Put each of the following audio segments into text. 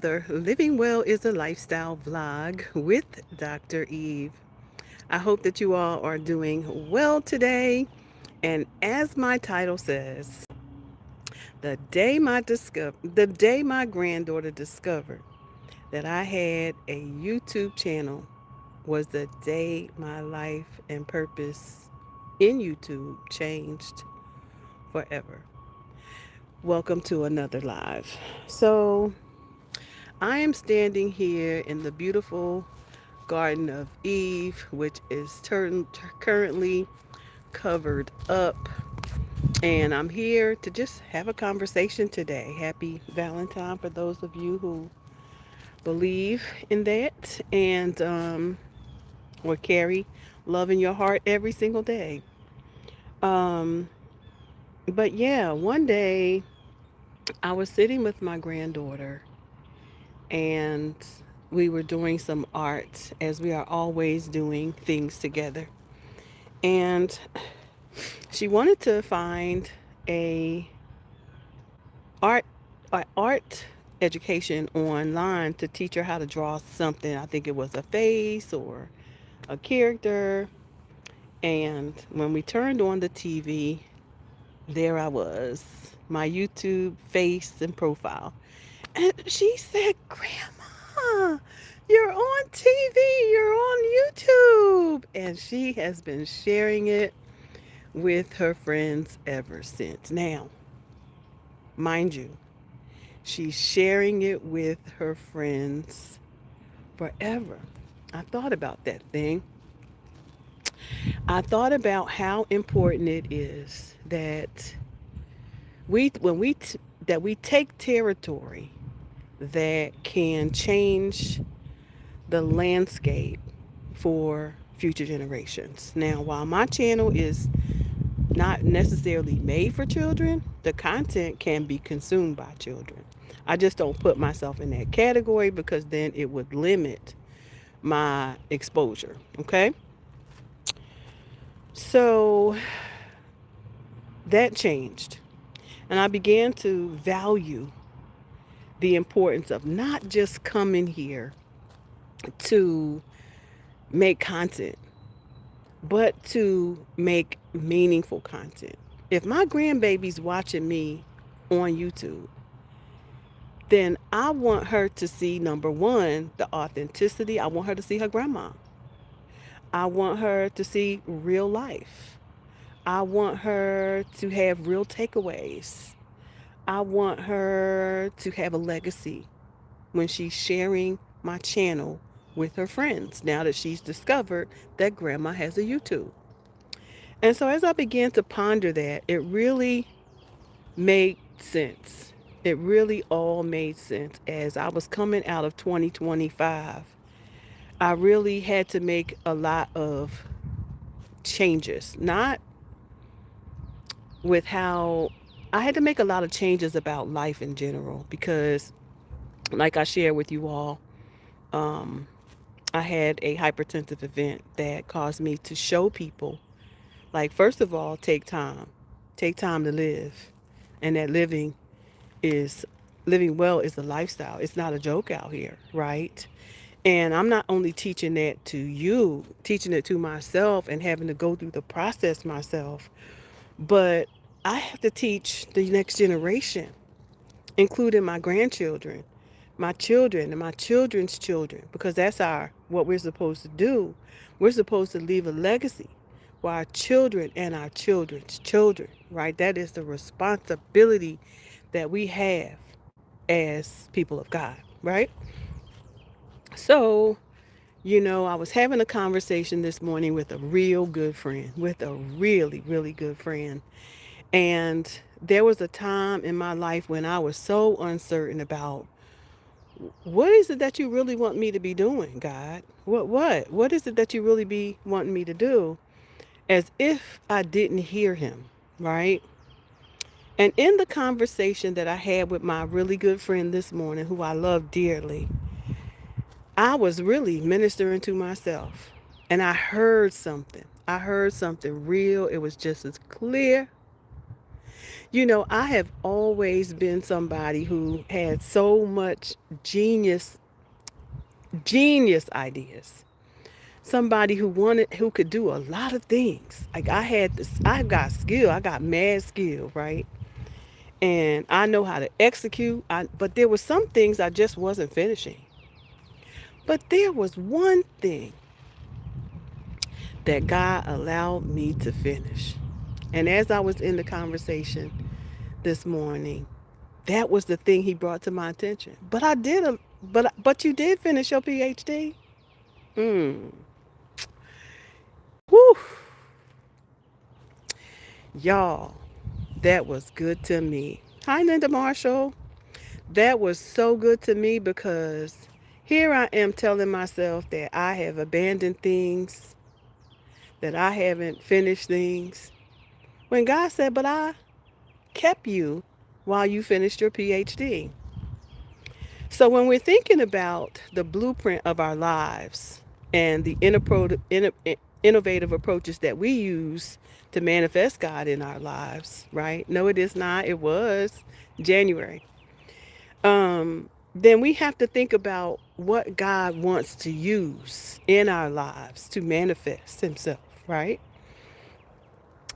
Living Well is a Lifestyle vlog with Dr. Eve. I hope that you all are doing well today. And as my title says, the day my granddaughter discovered that I had a YouTube channel was the day my life and purpose in YouTube changed forever. Welcome to another live. I am standing here in the beautiful Garden of Eve, which is currently covered up. And I'm here to just have a conversation today. Happy Valentine for those of you who believe in that or carry love in your heart every single day. Um, but yeah, one day I was sitting with my granddaughter and we were doing some art as we are always doing things together. And she wanted to find a art art education online to teach her how to draw something. I think it was a face or a character. And when we turned on the TV, there I was, my YouTube face and profile. And she said, "Grandma, you're on TV, you're on YouTube." And she has been sharing it with her friends ever since. Now, mind you, she's sharing it with her friends forever. I thought about that thing. I thought about how important it is that we when we t- that we take territory that can change the landscape for future generations. Now, while my channel is not necessarily made for children, the content can be consumed by children. I just don't put myself in that category because then it would limit my exposure. Okay? So that changed. And I began to value the importance of not just coming here to make content, but to make meaningful content. If my grandbaby's watching me on YouTube, then I want her to see number one, the authenticity. I want her to see her grandma. I want her to see real life. I want her to have real takeaways. I want her to have a legacy when she's sharing my channel with her friends now that she's discovered that grandma has a YouTube. And so as I began to ponder that, it really made sense. It really all made sense as I was coming out of 2025. I really had to make a lot of changes, not with how I had to make a lot of changes about life in general because, like I shared with you all, um, I had a hypertensive event that caused me to show people, like, first of all, take time to live, and that is living well is a lifestyle. It's not a joke out here, right? And I'm not only teaching that to you, teaching it to myself and having to go through the process myself, but I have to teach the next generation, including my grandchildren, my children, and my children's children, because that's what we're supposed to do. We're supposed to leave a legacy for our children and our children's children, right? That is the responsibility that we have as people of God, right? So, I was having a conversation this morning with a real good friend, with a really, really good friend. And there was a time in my life when I was so uncertain about what is it that you really want me to be doing, God? What is it that you really be wanting me to do? As if I didn't hear him, right? And in the conversation that I had with my really good friend this morning, who I love dearly, I was really ministering to myself. And I heard something. I heard something real. It was just as clear. I have always been somebody who had so much genius ideas. Somebody who could do a lot of things. Like I got skill, I got mad skill, right? And I know how to execute. But there were some things I just wasn't finishing. But there was one thing that God allowed me to finish. And as I was in the conversation this morning, that was the thing he brought to my attention. But I did a but you did finish your PhD? Mm. Whew. Y'all, that was good to me. Hi, Linda Marshall. That was so good to me because here I am telling myself that I have abandoned things, that I haven't finished things. When God said, but I kept you while you finished your PhD. So when we're thinking about the blueprint of our lives and the innovative approaches that we use to manifest God in our lives, right? No, it is not. It was January. Then we have to think about what God wants to use in our lives to manifest Himself, right?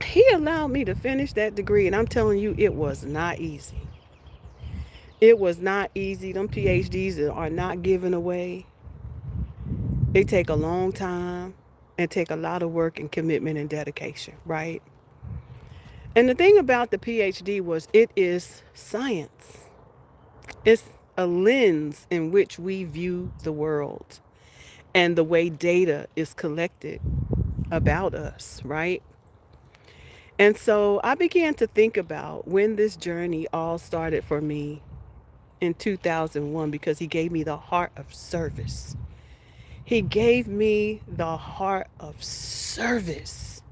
He allowed me to finish that degree, and I'm telling you, it was not easy. It was not easy. Them PhDs are not given away. They take a long time and take a lot of work and commitment and dedication, right? And the thing about the PhD was it is science. It's a lens in which we view the world and the way data is collected about us, right? And so I began to think about when this journey all started for me in 2001 because he gave me the heart of service. He gave me the heart of service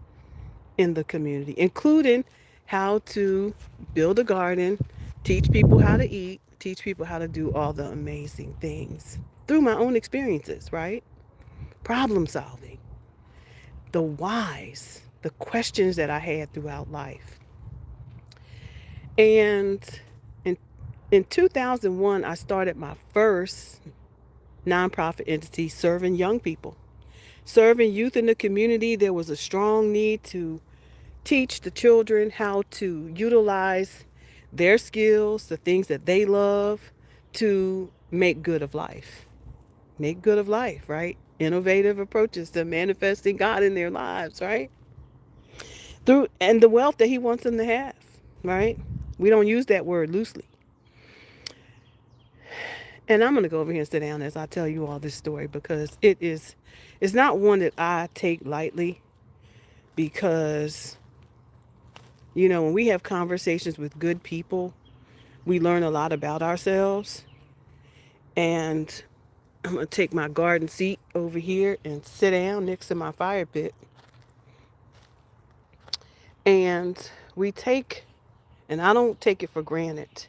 in the community, including how to build a garden, teach people how to eat, teach people how to do all the amazing things through my own experiences, right? Problem solving, the whys, the questions that I had throughout life. And in, in 2001, I started my first nonprofit entity serving young people. Serving youth in the community, there was a strong need to teach the children how to utilize their skills, the things that they love, to make good of life. Make good of life, right? Innovative approaches to manifesting God in their lives, right? Through and the wealth that He wants them to have, right? We don't use that word loosely. And I'm going to go over here and sit down as I tell you all this story because it's not one that I take lightly because when we have conversations with good people, we learn a lot about ourselves. And I'm going to take my garden seat over here and sit down next to my fire pit. And and I don't take it for granted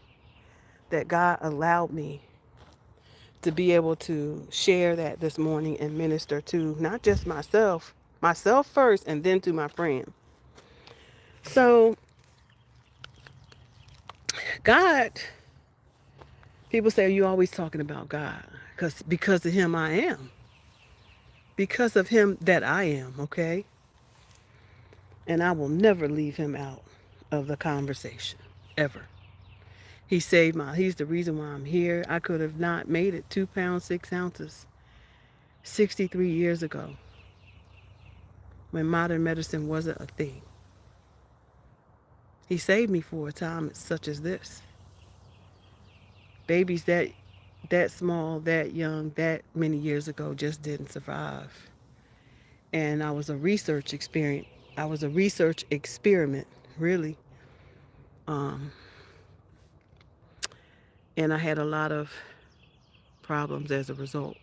that God allowed me to be able to share that this morning and minister to not just myself first, and then to my friend. So, God, people say, you always talking about God because of Him I am. Because of Him that I am, okay? And I will never leave Him out of the conversation, ever. He's the reason why I'm here. I could have not made it 2 pounds, 6 ounces 63 years ago when modern medicine wasn't a thing. He saved me for a time such as this. Babies that small, that young, that many years ago just didn't survive. And I was a research experiment, really. Um, and I had a lot of problems as a result.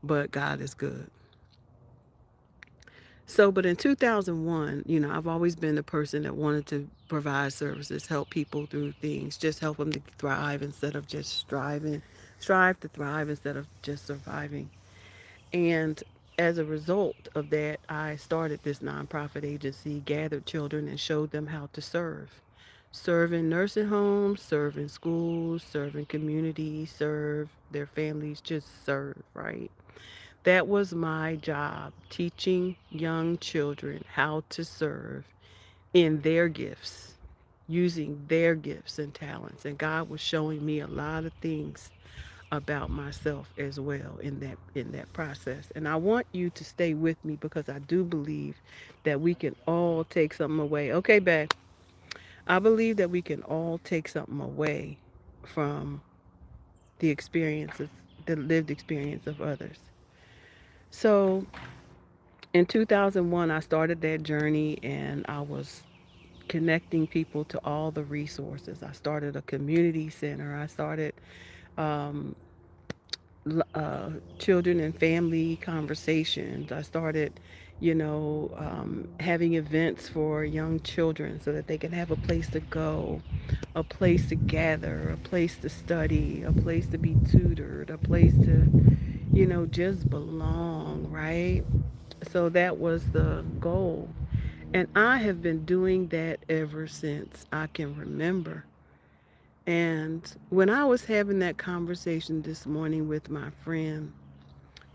But God is good. So, but in 2001, I've always been the person that wanted to provide services, help people through things, just help them to thrive instead of just striving, strive to thrive instead of just surviving. And as a result of that, I started this nonprofit agency, gathered children and showed them how to serve. serve in nursing homes, serve in schools, serve in communities, serve their families, just serve, right? That was my job, teaching young children how to serve in their gifts, using their gifts and talents. And God was showing me a lot of things about myself as well in that process. And I want you to stay with me because I do believe that we can all take something away. Okay, babe. I believe that we can all take something away from the experiences, the lived experience of others. So in 2001, I started that journey and I was connecting people to all the resources. I started a community center. I started um, children and family conversations. I started, having events for young children so that they can have a place to go, a place to gather, a place to study, a place to be tutored, a place to, just belong, right? So that was the goal. And I have been doing that ever since I can remember. And when I was having that conversation this morning with my friend,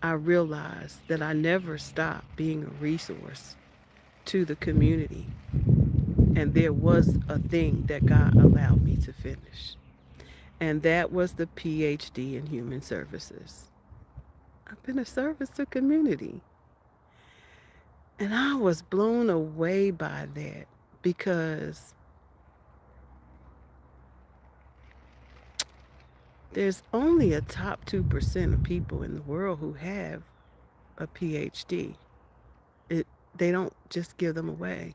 I realized that I never stopped being a resource to the community. And there was a thing that God allowed me to finish. And that was the PhD in Human Services. I've been a service to community. And I was blown away by that because there's only a top 2% of people in the world who have a PhD. It, they don't just give them away.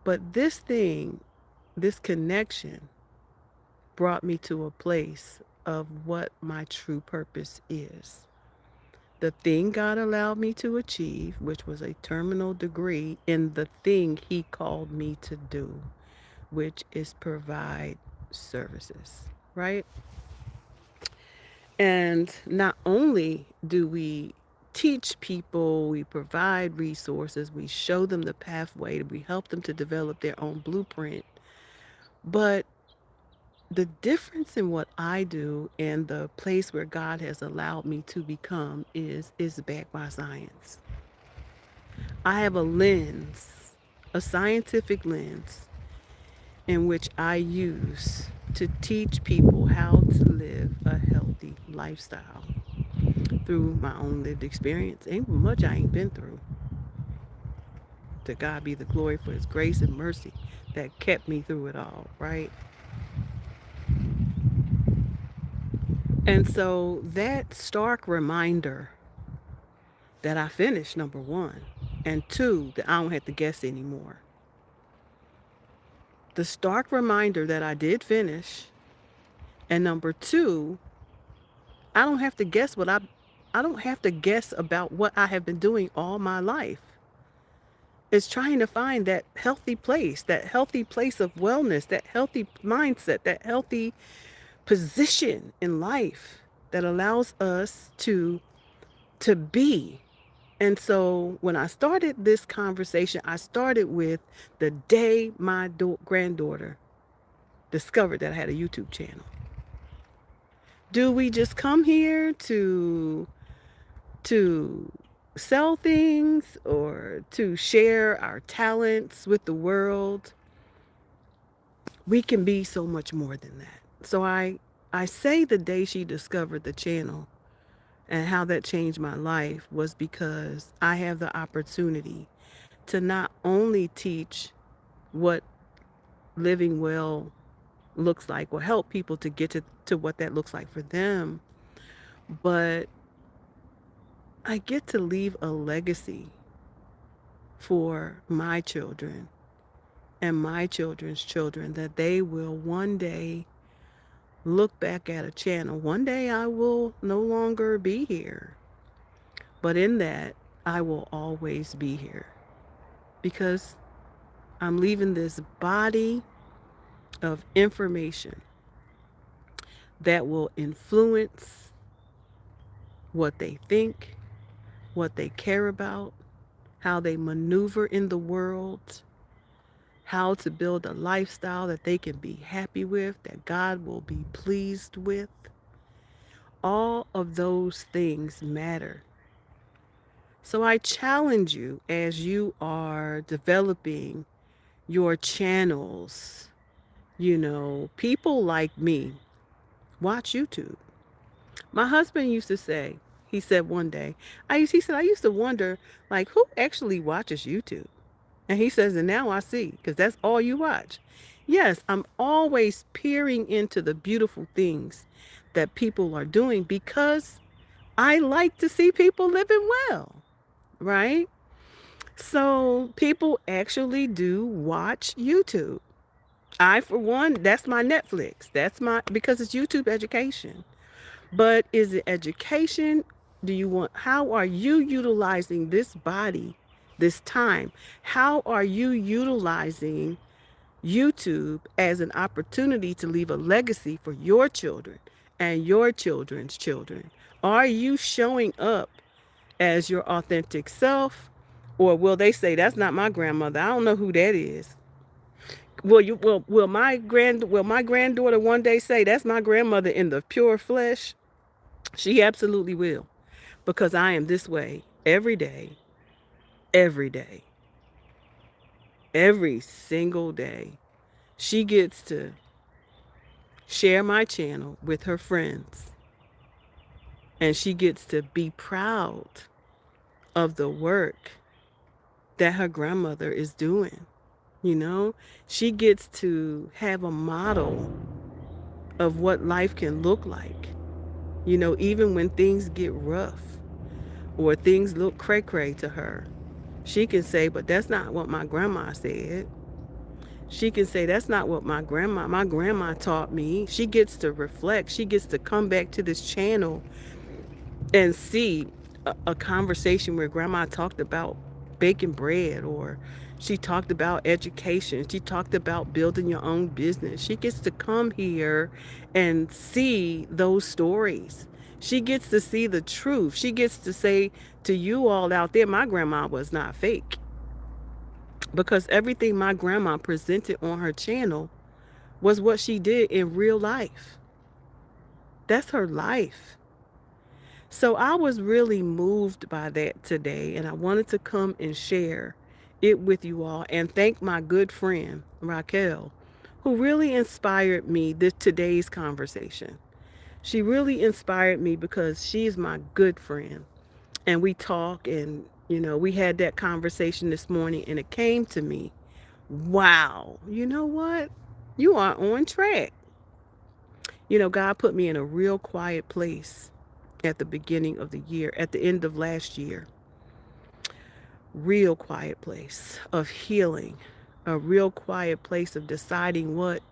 But this thing, this connection, brought me to a place of what my true purpose is. The thing God allowed me to achieve, which was a terminal degree in the thing He called me to do, which is provide services, right? And not only do we teach people, we provide resources, we show them the pathway, we help them to develop their own blueprint, but the difference in what I do and the place where God has allowed me to become is backed by science. I have a lens, a scientific lens in which I use to teach people how to live a healthy lifestyle through my own lived experience. Ain't much I ain't been through. To God be the glory for His grace and mercy that kept me through it all, right? And so that stark reminder that I finished, number one, and two, that I don't have to guess anymore. The stark reminder that I did finish, and number two, I don't have to guess I don't have to guess about what I have been doing all my life. It's trying to find that healthy place of wellness, that healthy mindset, that healthy position in life that allows us to be. And so when I started this conversation, I started with the day my granddaughter discovered that I had a YouTube channel. Do we just come here to sell things or to share our talents with the world? We can be so much more than that. So I say the day she discovered the channel and how that changed my life was because I have the opportunity to not only teach what living well looks like or help people to get to what that looks like for them, but I get to leave a legacy for my children and my children's children that they will one day look back at a channel. One day I will no longer be here, but in that, I will always be here because I'm leaving this body of information that will influence what they think, what they care about, how they maneuver in the world, how to build a lifestyle that they can be happy with, that God will be pleased with. All of those things matter. So I challenge you as you are developing your channels, people like me watch YouTube. My husband used to say, he said one day, I used to wonder, like, who actually watches YouTube? And he says, and now I see, because that's all you watch. Yes, I'm always peering into the beautiful things that people are doing because I like to see people living well, right? So people actually do watch YouTube. I, for one, that's my Netflix. Because it's YouTube education. But is it education? How are you utilizing this body, this time? How are you utilizing YouTube as an opportunity to leave a legacy for your children and your children's children? Are you showing up as your authentic self? Or will they say, that's not my grandmother? I don't know who that is. Will my granddaughter one day say, that's my grandmother in the pure flesh? She absolutely will, because I am this way every day, every single day. She gets to share my channel with her friends, and she gets to be proud of the work that her grandmother is doing. You know, she gets to have a model of what life can look like. Even when things get rough or things look cray cray to her, she can say, but that's not what my grandma said. She can say, that's not what my grandma taught me. She gets to reflect. She gets to come back to this channel and see a conversation where grandma talked about baking bread, or she talked about education. She talked about building your own business. She gets to come here and see those stories. She gets to see the truth. She gets to say to you all out there, my grandma was not fake, because everything my grandma presented on her channel was what she did in real life. That's her life. So I was really moved by that today, and I wanted to come and share it with you all and thank my good friend, Raquel, who really inspired me this today's conversation. She really inspired me because she's my good friend. And we talk, and we had that conversation this morning, and it came to me, wow, you know what? You are on track. God put me in a real quiet place at the beginning of the year, at the end of last year. Real quiet place of healing, a real quiet place of deciding what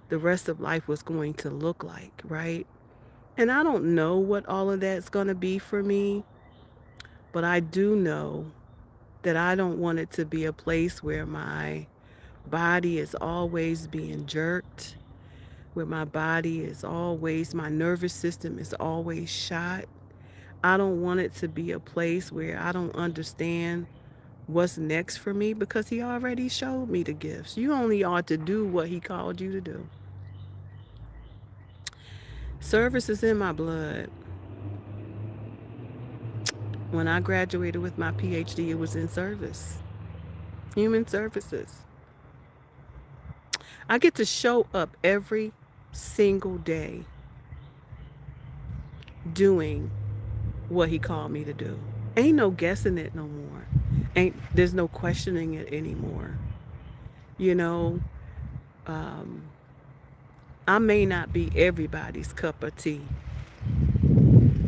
the rest of life was going to look like, right? And I don't know what all of that's going to be for me, but I do know that I don't want it to be a place where my body is always being jerked, where my nervous system is always shot. I don't want it to be a place where I don't understand what's next for me, because he already showed me the gifts. You only are to do what he called you to do. Service is in my blood. When I graduated with my PhD, it was in service, human services. I get to show up every single day doing what he called me to do. Ain't no guessing it no more. There's no questioning it anymore. You know, um, I may not be everybody's cup of tea,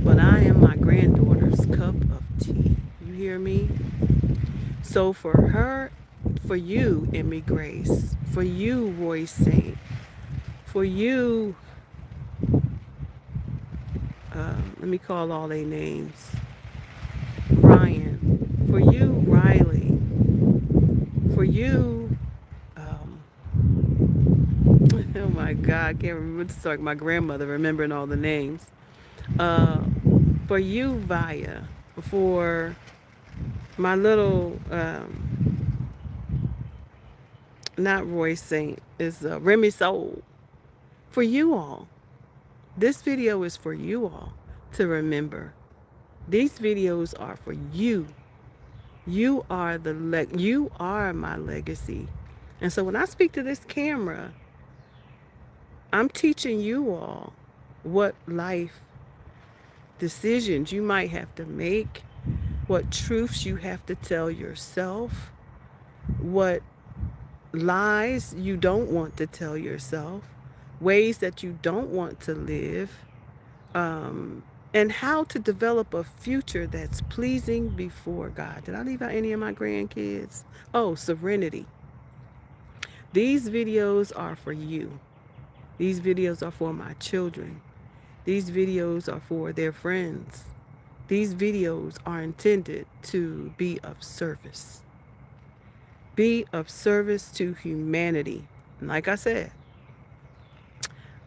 but I am my granddaughter's cup of tea. You hear me? So for you, Emmy Grace, for you, Roy Saint, for you, let me call all their names, Ryan, for you, Riley, for you, um, oh my God, I can't remember. It's like my grandmother remembering all the names. Uh, for you, Via, for my little not Roy Saint, it's Remy Soul. For you all. This video is for you all to remember. These videos are for you. You are my legacy. And so when I speak to this camera, I'm teaching you all what life decisions you might have to make, what truths you have to tell yourself, what lies you don't want to tell yourself, ways that you don't want to live, and how to develop a future that's pleasing before God. Did I leave out any of my grandkids? Oh, serenity. These videos are for you. These videos are for my children. These videos are for their friends. These videos are intended to be of service. Be of service to humanity. And like I said,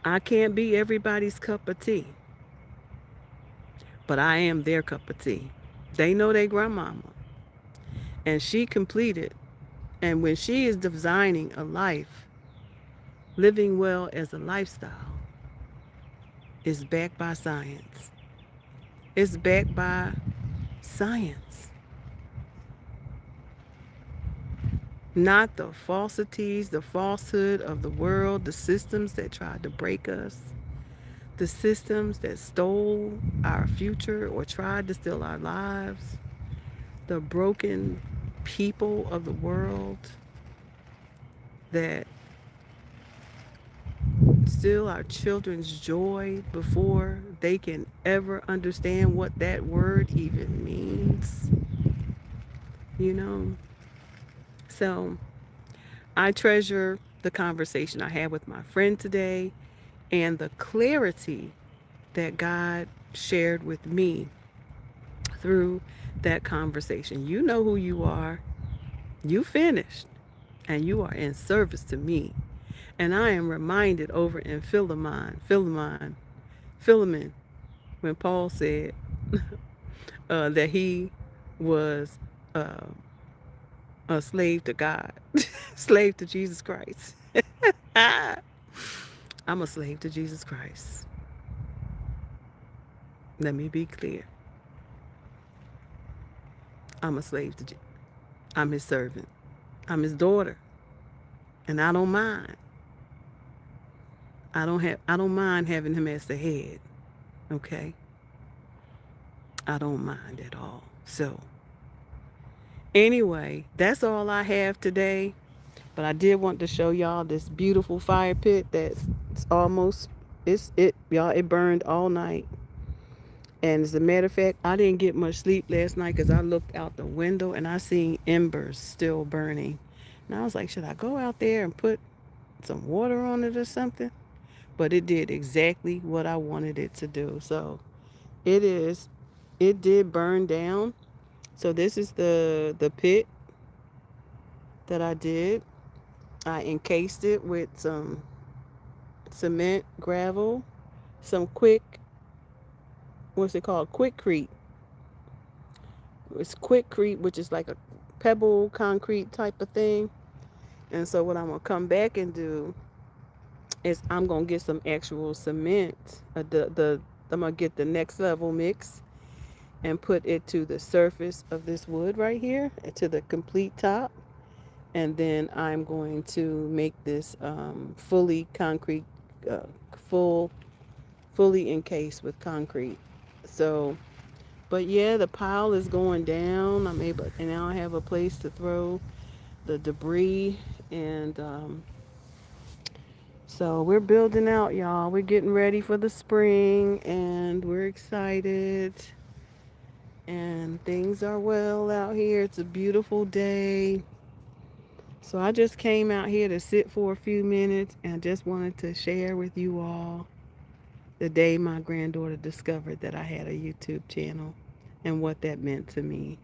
I can't be everybody's cup of tea, but I am their cup of tea. They know their grandmama, and she completed. And when she is designing a life, living well as a lifestyle, is backed by science. It's backed by science. Not the falsities, the falsehood of the world, the systems that tried to break us, the systems that stole our future or tried to steal our lives, the broken people of the world that steal our children's joy before they can ever understand what that word even means. You know? So I treasure the conversation I had with my friend today and the clarity that God shared with me through that conversation. You know who you are. You finished, and you are in service to me. And I am reminded over in Philemon, when Paul said that he was uh, a slave to God, slave to Jesus Christ. I'm a slave to Jesus Christ. Let me be clear. I'm a slave to Jesus. I'm his servant. I'm his daughter. And I don't mind. I don't mind having him as the head. Okay? I don't mind at all. So, anyway, that's all I have today. But I did want to show y'all this beautiful fire pit that's almost y'all, it burned all night. And as a matter of fact, I didn't get much sleep last night because I looked out the window and I seen embers still burning. And I was like, should I go out there and put some water on it or something? But it did exactly what I wanted it to do. So it is, it did burn down. So this is the pit that I did. I encased it with some cement, gravel, some what's it called? Quickcrete. It's quickcrete, which is like a pebble concrete type of thing. And so what I'm gonna come back and do is I'm gonna get some actual cement. I'm gonna get the next level mix and put it to the surface of this wood right here, to the complete top. And then I'm going to make this fully concrete, uh, full, fully encased with concrete. So, but yeah, the pile is going down. I'm able, and now I have a place to throw the debris. And so we're building out, y'all. We're getting ready for the spring, and we're excited. And things are well out here. It's a beautiful day. So I just came out here to sit for a few minutes and I just wanted to share with you all the day my granddaughter discovered that I had a YouTube channel and what that meant to me.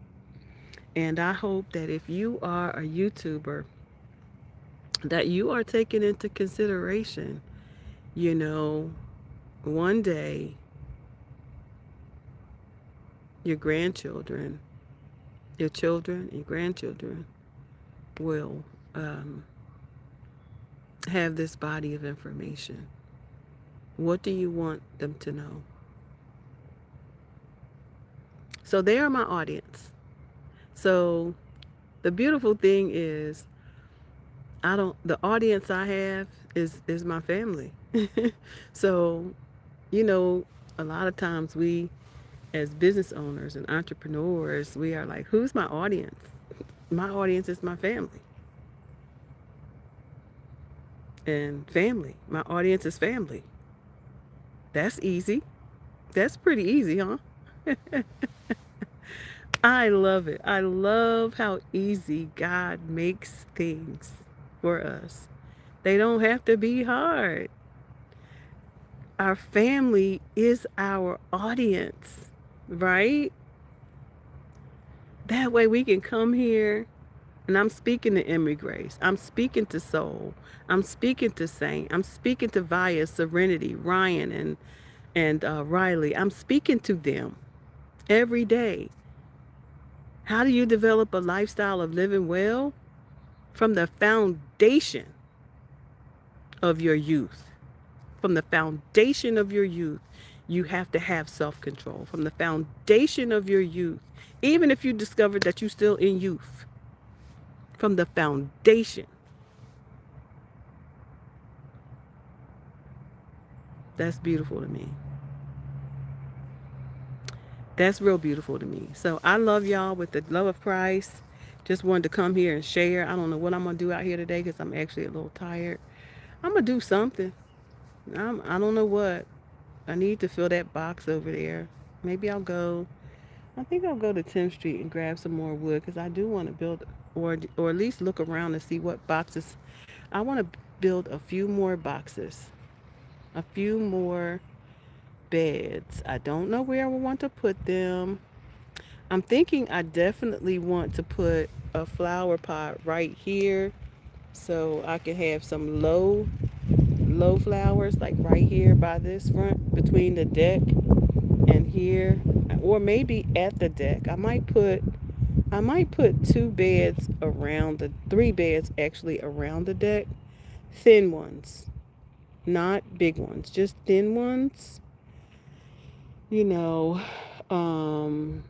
And I hope that if you are a YouTuber, that you are taking into consideration, you know, one day your grandchildren, your children, your grandchildren will have this body of information? What do you want them to know? So they are my audience. So the beautiful thing is, I don't the audience I have is my family. So, you know, a lot of times we as business owners and entrepreneurs, we are like, who's my audience? My audience is my family. And family. My audience is family. That's easy. That's pretty easy, huh? I love it. I love how easy God makes things for us. They don't have to be hard. Our family is our audience, right? That way we can come here, and I'm speaking to Emery Grace. I'm speaking to Soul. I'm speaking to Saint. I'm speaking to Via, Serenity, Ryan, and Riley. I'm speaking to them every day. How do you develop a lifestyle of living well? From the foundation of your youth. From the foundation of your youth, you have to have self control. From the foundation of your youth, even if you discover that you're still in youth, from the foundation, that's beautiful to me. That's real beautiful to me. So I love y'all with the love of Christ. Just wanted to come here and share. I don't know what I'm going to do out here today because I'm actually a little tired. I'm going to do something. I don't know what. I need to fill that box over there. Maybe I'll go. I think I'll go to 10th Street and grab some more wood because I do want to build, or at least look around and see what boxes. I want to build a few more boxes, a few more beds. I don't know where I would want to put them. I'm thinking I definitely want to put a flower pot right here so I can have some low flowers like right here by this front between the deck and here, or maybe at the deck. I might put two beds around the three beds actually around the deck, thin ones, not big ones, just thin ones. You know, um,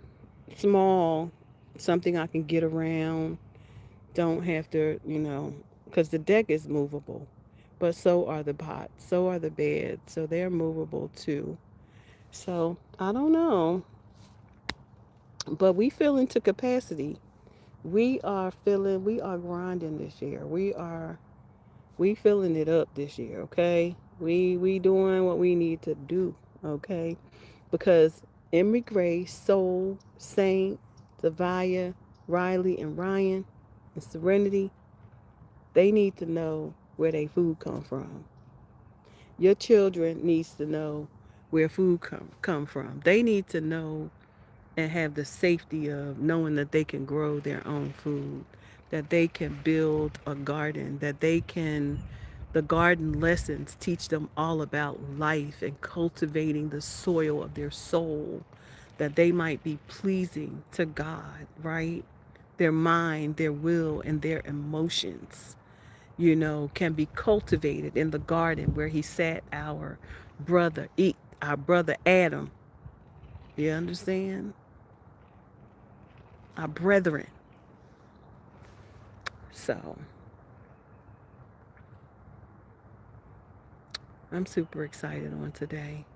small, something I can get around. Don't have to, because the deck is movable, but so are the pots, so are the beds, so they're movable too. So I don't know, but we fill into capacity. We are grinding this year. We filling it up this year, okay? We doing what we need to do, okay? Because Emery Gray, Soul, Saint, Zavia, Riley, and Ryan, and Serenity, they need to know where their food come from. Your children needs to know where food come from. They need to know and have the safety of knowing that they can grow their own food, that they can build a garden, that the garden lessons teach them all about life and cultivating the soil of their soul, that they might be pleasing to God, right? Their mind, their will, and their emotions, can be cultivated in the garden where he sat our brother Adam. You understand? Our brethren. So I'm super excited on today.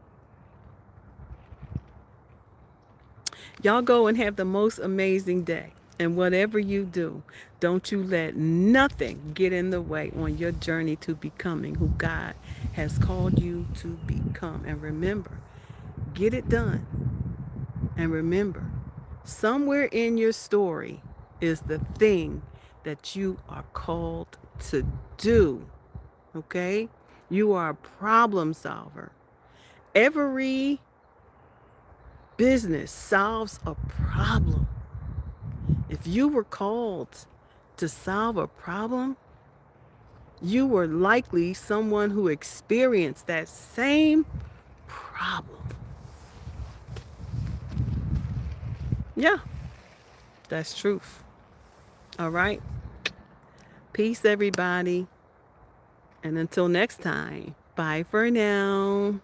Y'all go and have the most amazing day. And whatever you do, don't you let nothing get in the way on your journey to becoming who God has called you to become. And remember, get it done. And remember, somewhere in your story is the thing that you are called to do. Okay? You are a problem solver. Every business solves a problem. If you were called to solve a problem, you were likely someone who experienced that same problem. Yeah, that's truth. All right. Peace, everybody. And until next time, bye for now.